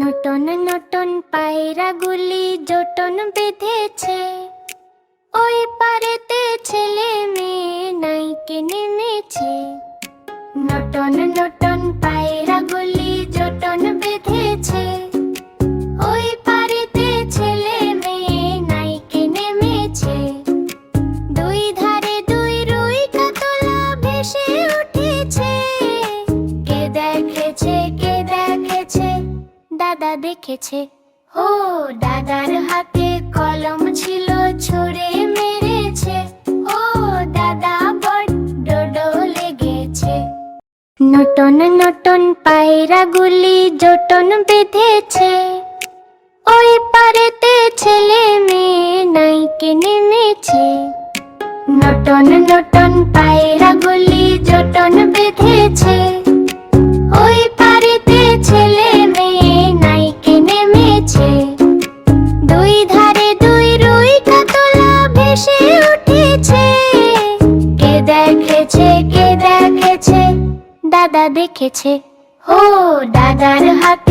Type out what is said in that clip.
নতুন নতুন পায়রাগুলি জোটন বেঁধেছে, ওই পারেতে ছেলে মেয়ে নাইকে নেমেছে। নতুন নতুন পায়রাগুলি জোটন বেঁধেছে, ওই পারেতে ছেলে মেয়ে নাইকে নেমেছে। দুই ধারে দুই রুই কাতলা ভেসে উঠেছে। কে দেখেছে, কে দেখেছে? দাদা দেখেছে। ও দাদার হাতে কলম ছিল, ছুঁড়ে মেরেছে। ও দাদা বড্ড লেগেছে। নতুন নতুন পায়রাগুলি জোটন বেঁধেছে, ওই পারেতে ছেলে মেয়ে নাইকে নেমেছে। নতুন নতুন পায়রাগুলি জোটন বেঁধেছে, ওই পারেতে ছেলে মেয়ে নাইকে নেমেছে। দুই ধারে দুই রুই কাতলা ভেসে উঠেছে। কে দেখেছে, কে দেখেছে? দাদা দেখেছে। ও দাদার হাতে